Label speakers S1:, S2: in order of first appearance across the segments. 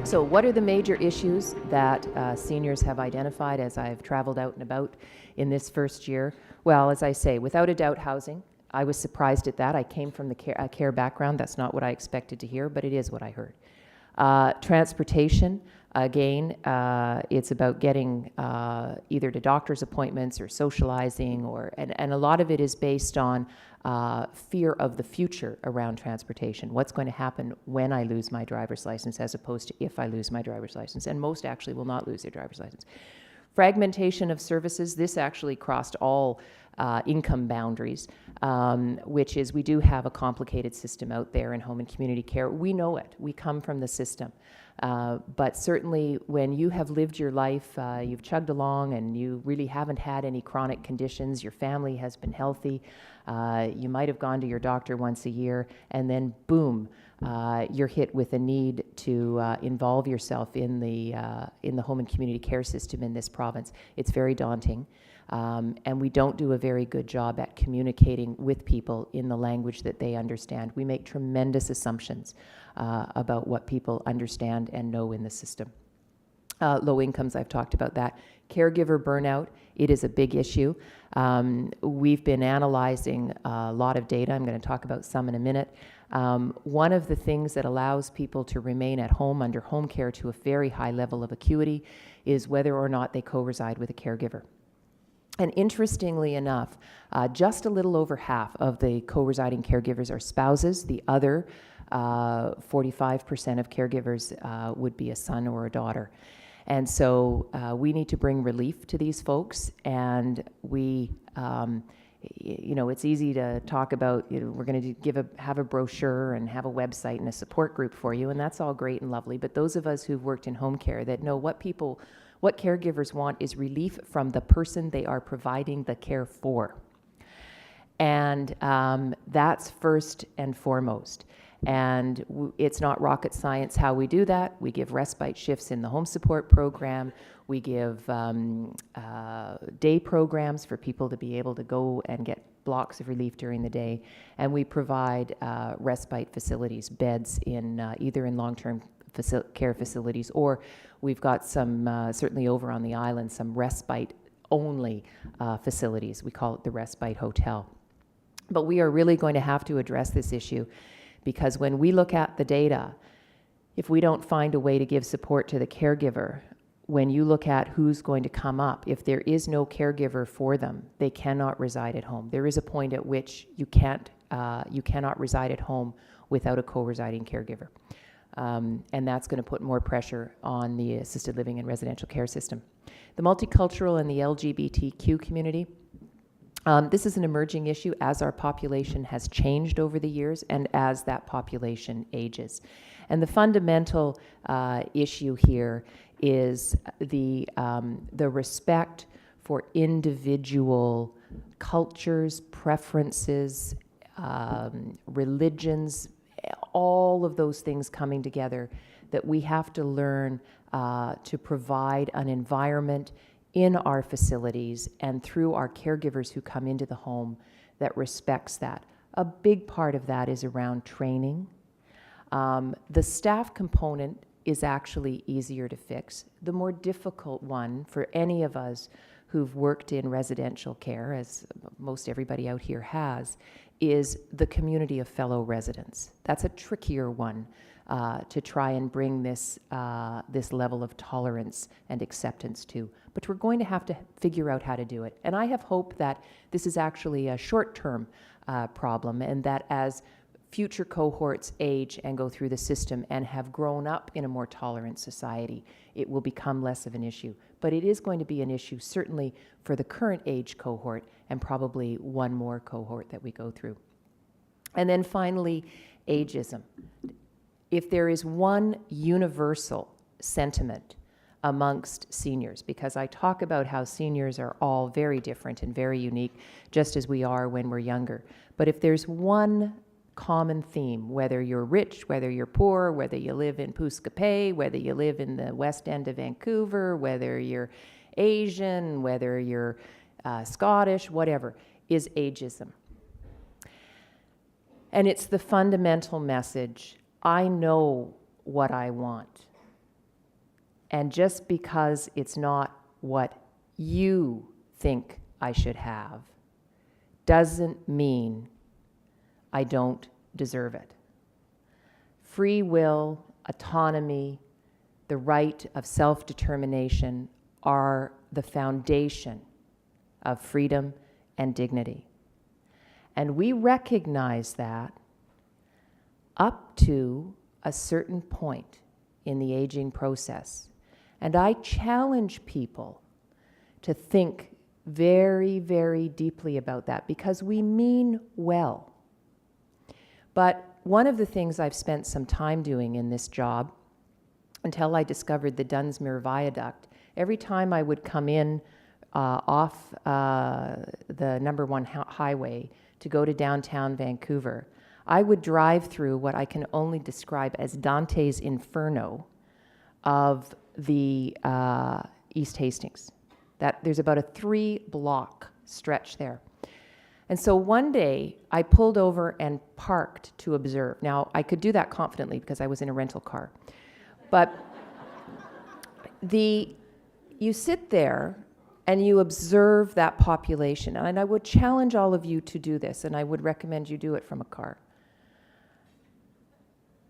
S1: So what are the major issues that seniors have identified as I've traveled out and about in this first year? Well, as I say, without a doubt, housing. I was surprised at that. I came from the care background. That's not what I expected to hear, but it is what I heard. Transportation, again, it's about getting either to doctor's appointments or socializing, and a lot of it is based on fear of the future around transportation. What's going to happen when I lose my driver's license as opposed to if I lose my driver's license? And most actually will not lose their driver's license. Fragmentation of services, this actually crossed all income boundaries, which is we do have a complicated system out there in home and community care. We know it. We come from the system. But certainly when you have lived your life, you've chugged along and you really haven't had any chronic conditions, your family has been healthy, you might have gone to your doctor once a year, and then boom, you're hit with a need to involve yourself in the home and community care system in this province. It's very daunting. And we don't do a very good job at communicating with people in the language that they understand. We make tremendous assumptions about what people understand and know in the system. Low incomes, I've talked about that. Caregiver burnout, it is a big issue. We've been analyzing a lot of data. I'm going to talk about some in a minute. One of the things that allows people to remain at home under home care to a very high level of acuity is whether or not they co-reside with a caregiver. And interestingly enough, just a little over half of the co-residing caregivers are spouses. The other 45% of caregivers would be a son or a daughter. And so we need to bring relief to these folks, and we, it's easy to talk about, we're going to have a brochure and have a website and a support group for you, and that's all great and lovely, but those of us who've worked in home care that know what caregivers want is relief from the person they are providing the care for. And that's first and foremost. And it's not rocket science how we do that. We give respite shifts in the home support program. We give day programs for people to be able to go and get blocks of relief during the day. And we provide respite facilities, beds in either in long-term care facilities, or we've got some, certainly over on the island, some respite-only facilities. We call it the Respite Hotel. But we are really going to have to address this issue, because when we look at the data, if we don't find a way to give support to the caregiver, when you look at who's going to come up, if there is no caregiver for them, they cannot reside at home. There is a point at which you cannot reside at home without a co-residing caregiver. And that's going to put more pressure on the assisted living and residential care system. The multicultural and the LGBTQ community, this is an emerging issue as our population has changed over the years and as that population ages. And the fundamental issue here is the respect for individual cultures, preferences, religions, all of those things coming together, that we have to learn to provide an environment in our facilities and through our caregivers who come into the home that respects that. A big part of that is around training. The staff component is actually easier to fix. The more difficult one for any of us who've worked in residential care, as most everybody out here has, is the community of fellow residents. That's a trickier one to try and bring this level of tolerance and acceptance to. But we're going to have to figure out how to do it. And I have hope that this is actually a short-term problem, and that as future cohorts age and go through the system and have grown up in a more tolerant society, it will become less of an issue. But it is going to be an issue certainly for the current age cohort and probably one more cohort that we go through. And then finally, ageism. If there is one universal sentiment amongst seniors, because I talk about how seniors are all very different and very unique, just as we are when we're younger. But if there's one common theme, whether you're rich, whether you're poor, whether you live in Puskapay, whether you live in the West End of Vancouver, whether you're Asian, whether you're Scottish, whatever, is ageism. And it's the fundamental message: I know what I want. And just because it's not what you think I should have doesn't mean I don't deserve it. Free will, autonomy, the right of self-determination are the foundation of freedom and dignity. And we recognize that up to a certain point in the aging process. And I challenge people to think very, very deeply about that, because we mean well. But one of the things I've spent some time doing in this job, until I discovered the Dunsmuir Viaduct, every time I would come in off the number 1 highway to go to downtown Vancouver, I would drive through what I can only describe as Dante's Inferno of the East Hastings. There's about a 3-block stretch there. And so one day I pulled over and parked to observe. Now, I could do that confidently because I was in a rental car. But you sit there and you observe that population. And I would challenge all of you to do this, and I would recommend you do it from a car.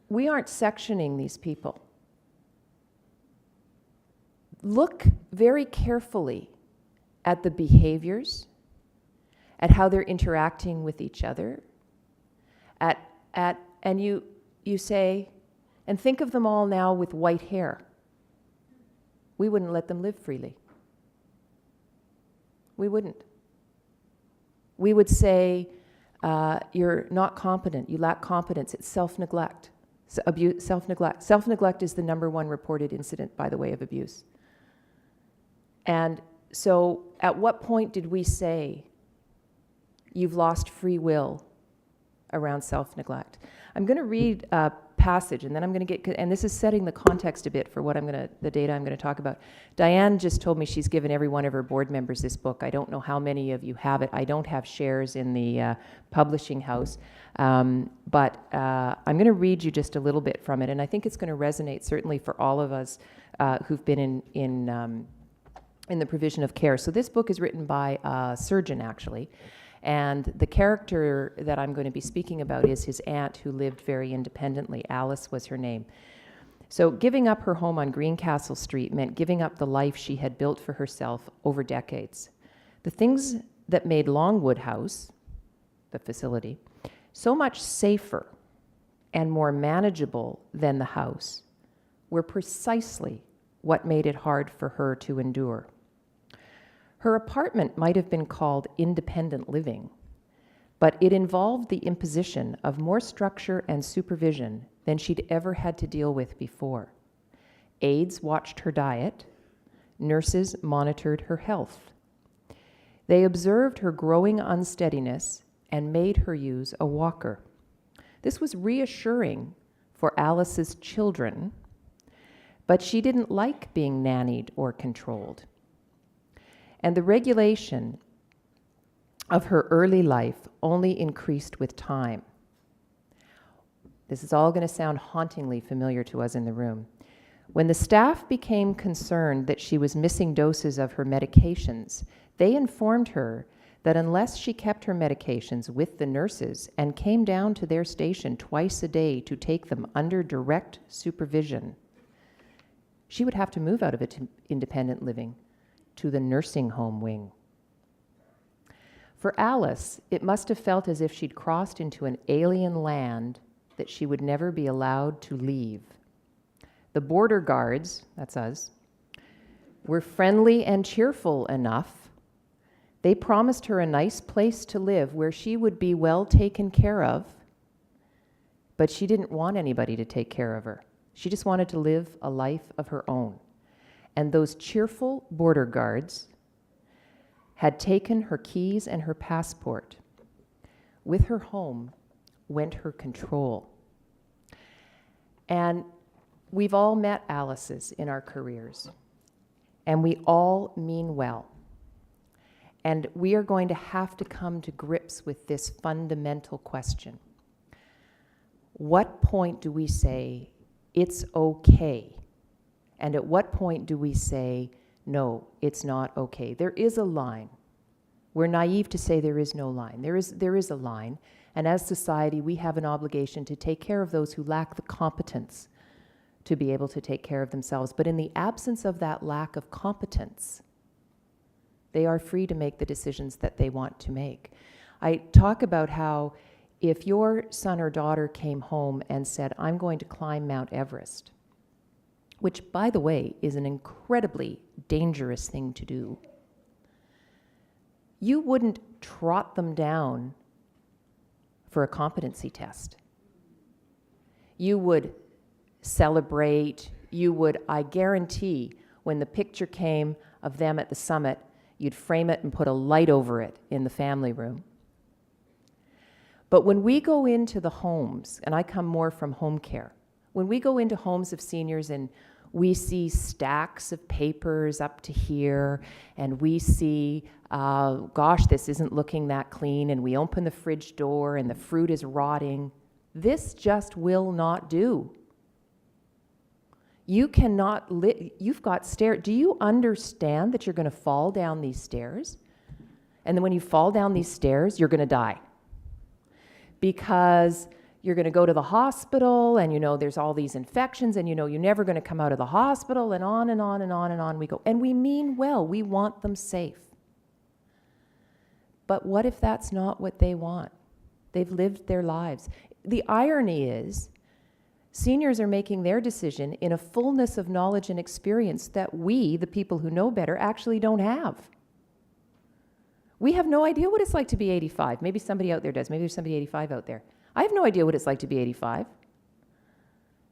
S1: We aren't sectioning these people. Look very carefully at the behaviors, at how they're interacting with each other, and you say, and think of them all now with white hair. We wouldn't let them live freely. We wouldn't. We would say, you're not competent, you lack competence, it's self-neglect. Self-neglect. Self-neglect is the number 1 reported incident, by the way, of abuse. And so at what point did we say, you've lost free will around self-neglect? I'm going to read a passage, and then I'm going to and this is setting the context a bit for what the data I'm going to talk about. Diane just told me she's given every one of her board members this book. I don't know how many of you have it. I don't have shares in the publishing house, but I'm going to read you just a little bit from it, and I think it's going to resonate certainly for all of us who've been in the provision of care. So this book is written by a surgeon, actually. And the character that I'm going to be speaking about is his aunt, who lived very independently. Alice was her name. So giving up her home on Greencastle Street meant giving up the life she had built for herself over decades. The things that made Longwood House, the facility, so much safer and more manageable than the house were precisely what made it hard for her to endure. Her apartment might have been called independent living, but it involved the imposition of more structure and supervision than she'd ever had to deal with before. Aides watched her diet. Nurses monitored her health. They observed her growing unsteadiness and made her use a walker. This was reassuring for Alice's children, but she didn't like being nannied or controlled. And the regulation of her early life only increased with time. This is all going to sound hauntingly familiar to us in the room. When the staff became concerned that she was missing doses of her medications, they informed her that unless she kept her medications with the nurses and came down to their station twice a day to take them under direct supervision, she would have to move out of independent living to the nursing home wing. For Alice, it must have felt as if she'd crossed into an alien land that she would never be allowed to leave. The border guards, that's us, were friendly and cheerful enough. They promised her a nice place to live where she would be well taken care of, but she didn't want anybody to take care of her. She just wanted to live a life of her own. And those cheerful border guards had taken her keys and her passport. With her home went her control. And we've all met Alice's in our careers, and we all mean well. And we are going to have to come to grips with this fundamental question. What point do we say it's okay And at what point do we say, no, it's not okay? There is a line. We're naive to say there is no line. There is a line. And as society, we have an obligation to take care of those who lack the competence to be able to take care of themselves. But in the absence of that lack of competence, they are free to make the decisions that they want to make. I talk about how if your son or daughter came home and said, I'm going to climb Mount Everest, which, by the way, is an incredibly dangerous thing to do, you wouldn't trot them down for a competency test. You would celebrate, I guarantee, when the picture came of them at the summit, you'd frame it and put a light over it in the family room. But when we go into the homes, and I come more from home care, when we go into homes of seniors and we see stacks of papers up to here, and we see, gosh, this isn't looking that clean, and we open the fridge door and the fruit is rotting, this just will not do. You cannot, you've got stairs. Do you understand that you're going to fall down these stairs? And then when you fall down these stairs, you're going to die. Because you're going to go to the hospital, and there's all these infections, and you're never going to come out of the hospital, and on and on and on and on we go. And we mean well. We want them safe. But what if that's not what they want? They've lived their lives. The irony is, seniors are making their decision in a fullness of knowledge and experience that we, the people who know better, actually don't have. We have no idea what it's like to be 85. Maybe somebody out there does. Maybe there's somebody 85 out there. I have no idea what it's like to be 85.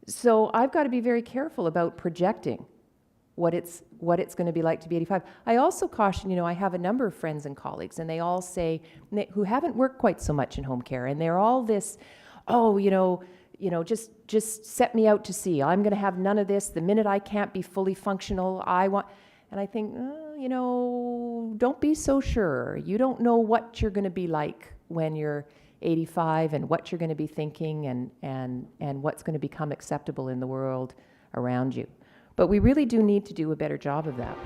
S1: So I've got to be very careful about projecting what it's going to be like to be 85. I also caution, I have a number of friends and colleagues, and they all say, who haven't worked quite so much in home care, and they're all this, just set me out to sea. I'm going to have none of this. The minute I can't be fully functional, I want... And I think, don't be so sure. You don't know what you're going to be like when you're 85 and what you're going to be thinking and what's going to become acceptable in the world around you. But we really do need to do a better job of that.